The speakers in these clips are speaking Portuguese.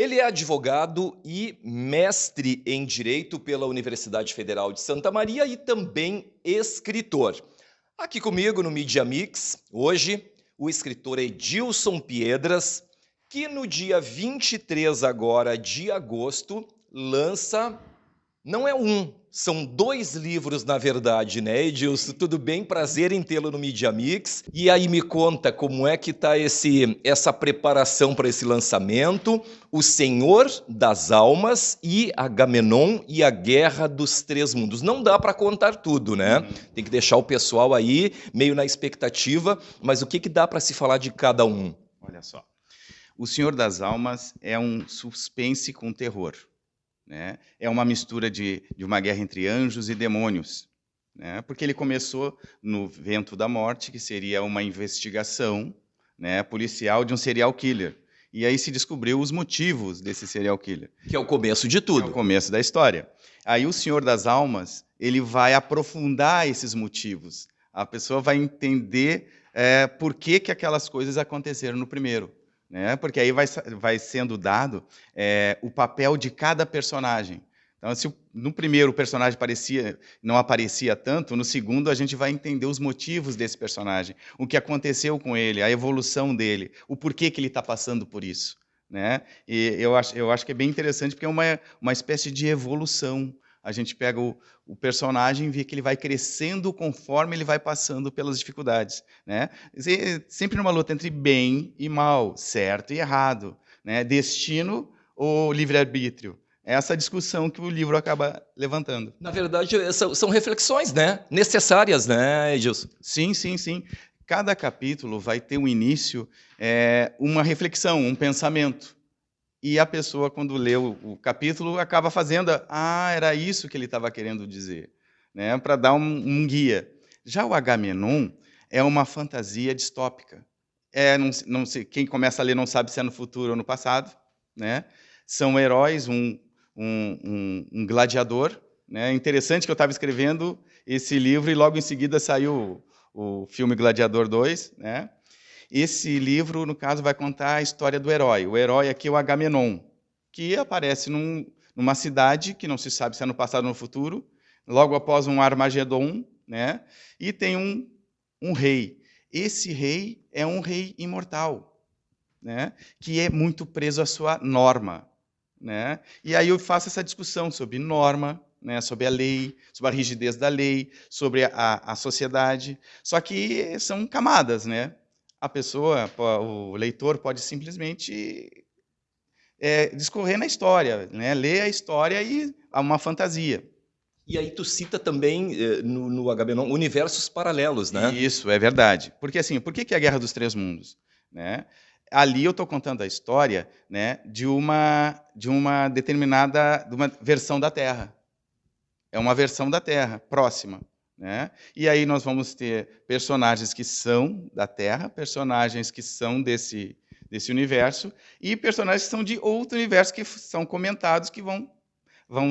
Ele é advogado e mestre em Direito pela Universidade Federal de Santa Maria e também escritor. Aqui comigo no Media Mix, hoje, o escritor Edilson Piedras, que no dia 23 agora de agosto lança, não é são 2 livros na verdade, né, Edilson? Tudo bem? Prazer em tê-lo no Media Mix. E aí me conta como é que tá essa preparação para esse lançamento, O Senhor das Almas e Agamenon e a Guerra dos Três Mundos. Não dá para contar tudo, né? Tem que deixar o pessoal aí meio na expectativa, mas o que dá para se falar de cada um? Olha só, O Senhor das Almas é um suspense com terror, né? É uma mistura de uma guerra entre anjos e demônios, né? Porque ele começou no Vento da Morte, que seria uma investigação, né, policial de um serial killer. E aí se descobriu os motivos desse serial killer. Que é o começo de tudo. É o começo da história. Aí o Senhor das Almas, ele vai aprofundar esses motivos. A pessoa vai entender por que aquelas coisas aconteceram no primeiro, né? Porque aí vai sendo dado o papel de cada personagem. Então, se no primeiro o personagem não aparecia tanto, no segundo a gente vai entender os motivos desse personagem, o que aconteceu com ele, a evolução dele, o porquê que ele está passando por isso, né? E eu acho que é bem interessante, porque é uma espécie de evolução. A gente pega o personagem e vê que ele vai crescendo conforme ele vai passando pelas dificuldades, né? Sempre numa luta entre bem e mal, certo e errado, né? Destino ou livre-arbítrio. É essa discussão que o livro acaba levantando. Na verdade, são reflexões, né? Necessárias, né, Edilson? Sim, sim, sim. Cada capítulo vai ter um início, uma reflexão, um pensamento. E a pessoa, quando lê o capítulo, acaba fazendo, era isso que ele estava querendo dizer, né? Para dar um guia. Já o Agamenon é uma fantasia distópica. Não sei, quem começa a ler não sabe se é no futuro ou no passado, né? São heróis, um gladiador, né? Interessante que eu estava escrevendo esse livro e logo em seguida saiu o filme Gladiador 2, né? Esse livro, no caso, vai contar a história do herói. O herói aqui é o Agamenon, que aparece numa cidade que não se sabe se é no passado ou no futuro, logo após um Armagedon, né? E tem um rei. Esse rei é um rei imortal, né? Que é muito preso à sua norma, né? E aí eu faço essa discussão sobre norma, né, sobre a lei, sobre a rigidez da lei, sobre a sociedade. Só que são camadas, né? A pessoa, o leitor, pode simplesmente discorrer na história, né? Ler a história e uma fantasia. E aí tu cita também, no Agamenon, universos paralelos, né? Isso, é verdade. Porque assim, por que é a Guerra dos Três Mundos? Né? Ali eu estou contando a história, né, de uma determinada versão da Terra. É uma versão da Terra, próxima. Né? E aí nós vamos ter personagens que são da Terra, personagens que são desse universo, e personagens que são de outro universo, que são comentados, que vão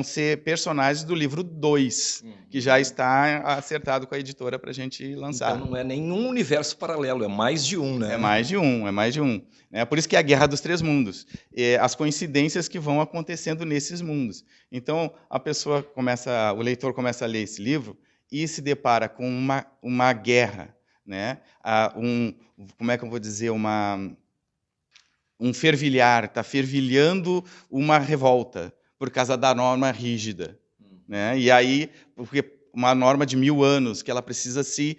ser personagens do livro 2, que já está acertado com a editora para a gente lançar. Então não é nenhum universo paralelo, é mais de um, né? É mais de um. Né? Por isso que é a Guerra dos Três Mundos. As coincidências que vão acontecendo nesses mundos. Então, o leitor começa a ler esse livro e se depara com uma guerra, né? Como é que eu vou dizer? Um fervilhar, está fervilhando uma revolta por causa da norma rígida. Né? E aí, porque uma norma de 1000 anos, que ela precisa ser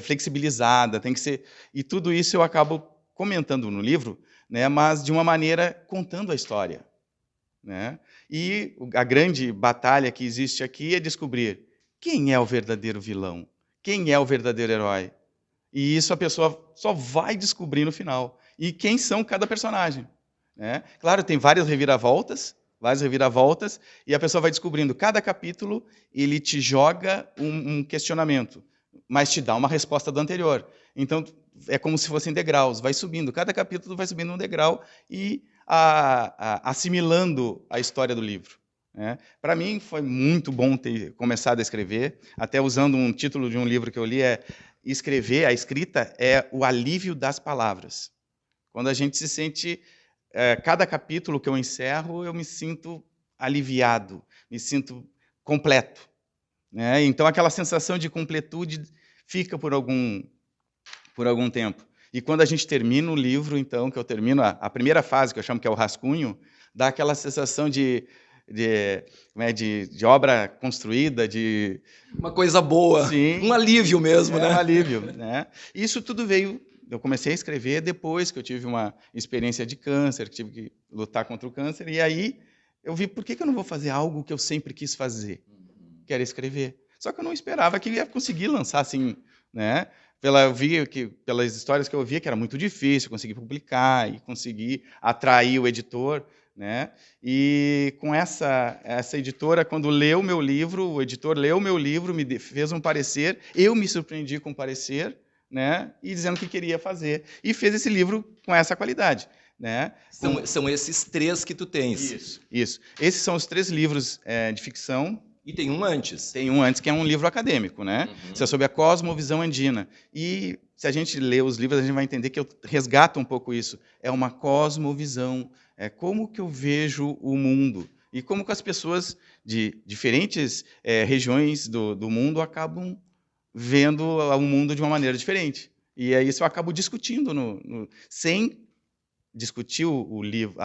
flexibilizada, tem que ser... E tudo isso eu acabo comentando no livro, né? Mas de uma maneira contando a história. Né? E a grande batalha que existe aqui é descobrir quem é o verdadeiro vilão, quem é o verdadeiro herói. E isso a pessoa só vai descobrir no final. E quem são cada personagem. Né? Claro, tem várias reviravoltas, e a pessoa vai descobrindo. Cada capítulo, ele te joga um questionamento, mas te dá uma resposta do anterior. Então, é como se fossem degraus, vai subindo. Cada capítulo vai subindo um degrau e assimilando a história do livro. Né? Para mim, foi muito bom ter começado a escrever, até usando um título de um livro que eu li, a escrita é o alívio das palavras. Quando a gente se sente cada capítulo que eu encerro, eu me sinto aliviado, me sinto completo, né? Então, aquela sensação de completude fica por algum tempo. E quando a gente termina o livro, então, que eu termino a primeira fase, que eu chamo que é o rascunho, dá aquela sensação de obra construída, de... Uma coisa boa, Sim, um alívio mesmo, né? Um alívio, né? Isso tudo veio... Eu comecei a escrever depois que eu tive uma experiência de câncer, que tive que lutar contra o câncer, e aí eu vi, por que eu não vou fazer algo que eu sempre quis fazer? Que era escrever. Só que eu não esperava que ia conseguir lançar assim, né? Eu vi que, pelas histórias que eu via, que era muito difícil conseguir publicar e conseguir atrair o editor, né? E com essa editora, quando leu o meu livro, o editor leu o meu livro, me fez um parecer, eu me surpreendi com o parecer, né? E dizendo que queria fazer. E fez esse livro com essa qualidade, né? São esses 3 que tu tens. Isso. Esses são os 3 livros de ficção. E tem um antes. Tem um antes, que é um livro acadêmico, né? Isso é sobre a cosmovisão andina. E se a gente lê os livros, a gente vai entender que eu resgato um pouco isso. É uma cosmovisão. É como que eu vejo o mundo. E como que as pessoas de diferentes regiões do mundo acabam vendo o mundo de uma maneira diferente. E é isso eu acabo discutindo, sem discutir o livro,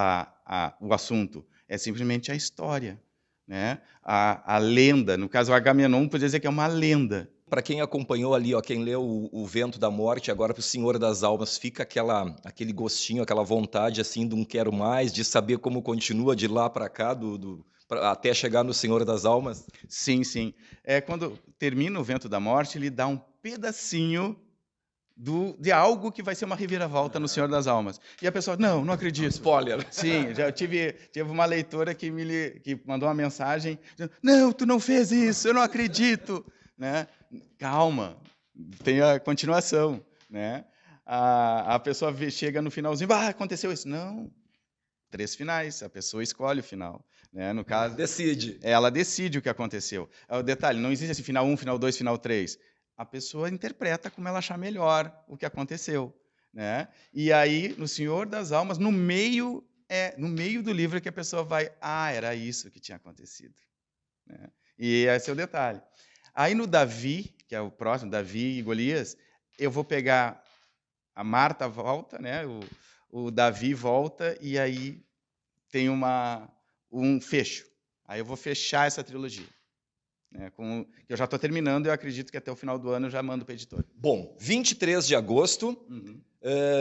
o assunto. É simplesmente a história, né? A lenda. No caso, o Agamenon poderia dizer que é uma lenda. Para quem acompanhou ali, ó, quem leu o Vento da Morte, agora para o Senhor das Almas, fica aquele gostinho, aquela vontade assim de um quero mais, de saber como continua de lá para cá, até chegar no Senhor das Almas? Sim, sim. Quando termina o Vento da Morte, ele dá um pedacinho de algo que vai ser uma reviravolta no Senhor das Almas. E a pessoa, não acredito. Spoiler. Sim, já tive uma leitora que mandou uma mensagem, dizendo, não, tu não fez isso, eu não acredito. Né? Calma, tem a continuação. Né? A pessoa chega no finalzinho, aconteceu isso. Não, 3 finais, a pessoa escolhe o final. Né? No caso, decide. Ela decide o que aconteceu. O detalhe, não existe assim, final 1, final 2, final 3. A pessoa interpreta como ela achar melhor o que aconteceu. Né? E aí, no Senhor das Almas, no meio do livro é que a pessoa vai, era isso que tinha acontecido. Né? E esse é o detalhe. Aí no Davi, que é o próximo, Davi e Golias, eu vou pegar a Marta volta, né? O Davi volta, e aí tem um fecho. Aí eu vou fechar essa trilogia. Né, eu já estou terminando, eu acredito que até o final do ano eu já mando para o editor. Bom, 23 de agosto,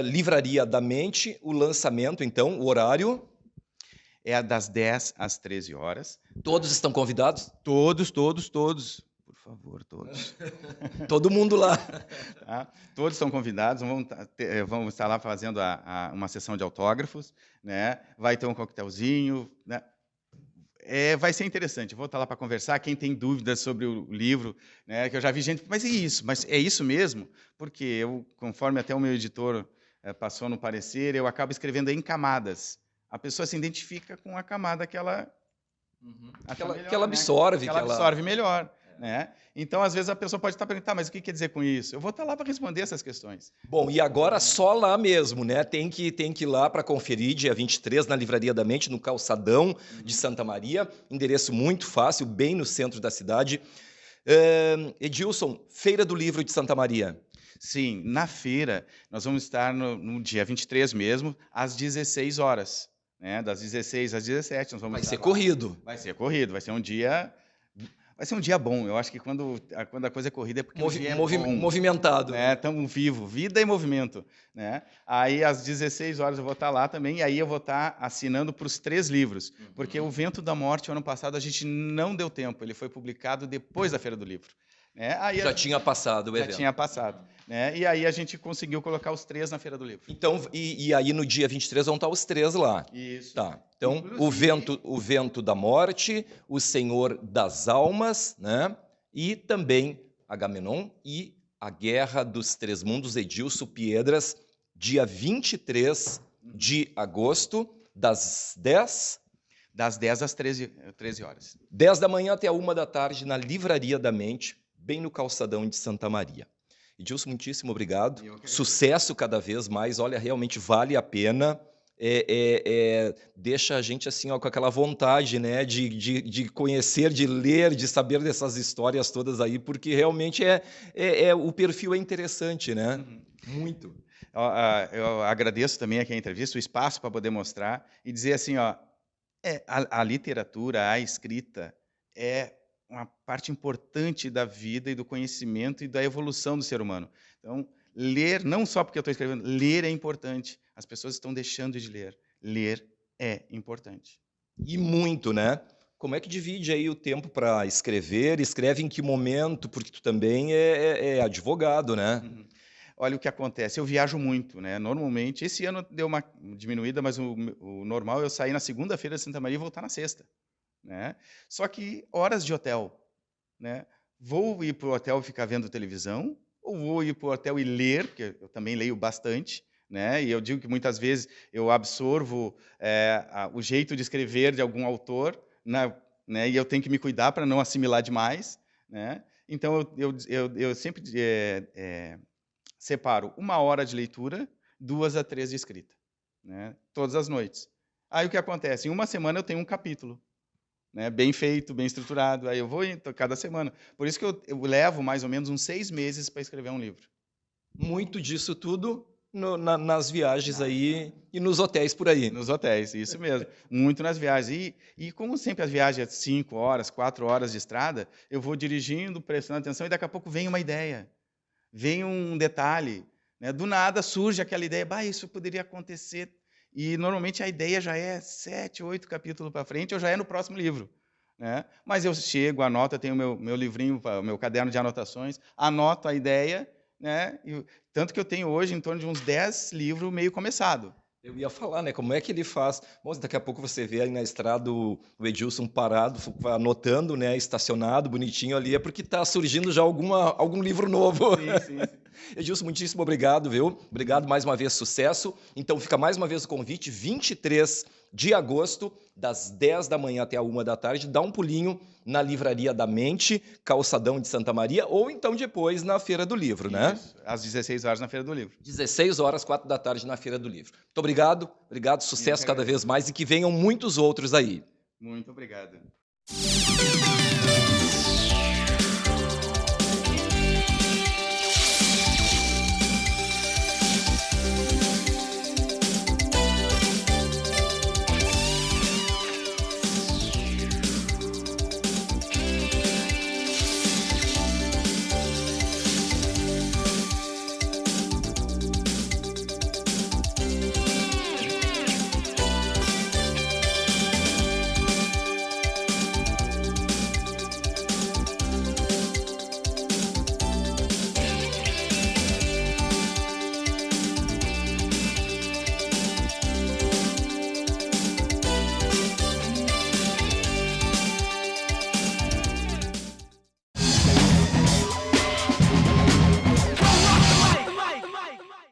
Livraria da Mente, o lançamento, então, o horário? É das 10 às 13 horas. Todos estão convidados? Todos. Por favor, todos. Todo mundo lá. Tá? Todos estão convidados, vamos estar lá fazendo uma sessão de autógrafos, né? Vai ter um coquetelzinho, né? Vai ser interessante, eu vou estar lá para conversar, quem tem dúvidas sobre o livro, né, que eu já vi gente, mas é isso mesmo? Porque eu, conforme até o meu editor passou no parecer, eu acabo escrevendo em camadas. A pessoa se identifica com a camada que ela absorve. Que ela absorve melhor. Né? Então, às vezes, a pessoa pode estar perguntando, mas o que quer dizer com isso? Eu vou estar lá para responder essas questões. Bom, e agora só lá mesmo, né? Tem que ir lá para conferir, dia 23, na Livraria da Mente, no Calçadão de Santa Maria. Endereço muito fácil, bem no centro da cidade. Edilson, Feira do Livro de Santa Maria. Sim, na feira, nós vamos estar no dia 23 mesmo, às 16 horas. Né? Das 16 às 17, nós vamos estar ser corrido. Vai ser corrido, vai ser um dia... Vai ser um dia bom. Eu acho que quando a coisa é corrida é porque o dia é bom. Movimentado. Estamos vivos, vida e movimento. Né? Aí, às 16 horas, eu vou estar lá também, e aí eu vou estar assinando para os 3 livros. Porque o Vento da Morte, o ano passado, a gente não deu tempo. Ele foi publicado depois da Feira do Livro. Né? Aí já tinha passado o evento. Já tinha passado. Né? E aí a gente conseguiu colocar os 3 na Feira do Livro. Então, e aí no dia 23 vão estar os 3 lá. Isso. Tá. Então, o vento da Morte, o Senhor das Almas, né? E também Agamenon e a Guerra dos 3 Mundos, Edilson Piedras, dia 23 de agosto, das 10... Das 10 às 13 horas. 10 da manhã até a 1 da tarde, na Livraria da Mente, bem no calçadão de Santa Maria. Edilson, muitíssimo obrigado. Sucesso cada vez mais. Olha, realmente vale a pena. deixa a gente assim, ó, com aquela vontade, né, de conhecer, de ler, de saber dessas histórias todas aí, porque realmente o perfil é interessante, né? Uhum. Muito. Eu agradeço também aqui a entrevista, o espaço para poder mostrar e dizer assim, ó, a literatura, a escrita é uma parte importante da vida e do conhecimento e da evolução do ser humano. Então, ler, não só porque eu estou escrevendo, ler é importante. As pessoas estão deixando de ler. Ler é importante. E muito, né? Como é que divide aí o tempo para escrever? Escreve em que momento? Porque tu também é advogado, né? Uhum. Olha o que acontece, eu viajo muito, né? Normalmente, esse ano deu uma diminuída, mas o normal é eu sair na segunda-feira de Santa Maria e voltar na sexta, né? Só que horas de hotel, né? Vou ir para o hotel e ficar vendo televisão, ou vou ir para o hotel e ler, porque eu também leio bastante, né? E eu digo que muitas vezes eu absorvo o jeito de escrever de algum autor, né? E eu tenho que me cuidar para não assimilar demais, né? Então eu sempre separo 1 hora de leitura, 2 a 3 de escrita, né? Todas as noites. Aí o que acontece? Em uma semana eu tenho um capítulo, né, bem feito, bem estruturado. Aí eu vou indo cada semana. Por isso que eu levo mais ou menos uns 6 meses para escrever um livro. Muito disso tudo nas viagens aí e nos hotéis por aí. Nos hotéis, isso mesmo. Muito nas viagens. E como sempre as viagens é 5 horas, 4 horas de estrada, eu vou dirigindo, prestando atenção e daqui a pouco vem uma ideia, vem um detalhe, né? Do nada surge aquela ideia, isso poderia acontecer. E normalmente a ideia já é 7, 8 capítulos para frente, ou já é no próximo livro, né? Mas eu chego, anoto, eu tenho meu livrinho, meu caderno de anotações, anoto a ideia, né? Tanto que eu tenho hoje em torno de uns 10 livros meio começado. Eu ia falar, né? Como é que ele faz? Bom, daqui a pouco você vê aí na estrada o Edilson parado, anotando, né? Estacionado, bonitinho ali, é porque está surgindo já algum livro novo. Sim. Edilson, muitíssimo obrigado, viu? Obrigado mais uma vez, sucesso. Então fica mais uma vez o convite, 23 de agosto, das 10 da manhã até a 1 da tarde, dá um pulinho na Livraria da Mente, Calçadão de Santa Maria, ou então depois na Feira do Livro, né? Isso, às 16 horas na Feira do Livro. 16 horas, 4 da tarde na Feira do Livro. Muito obrigado, sucesso cada vez mais e que venham muitos outros aí. Muito obrigado.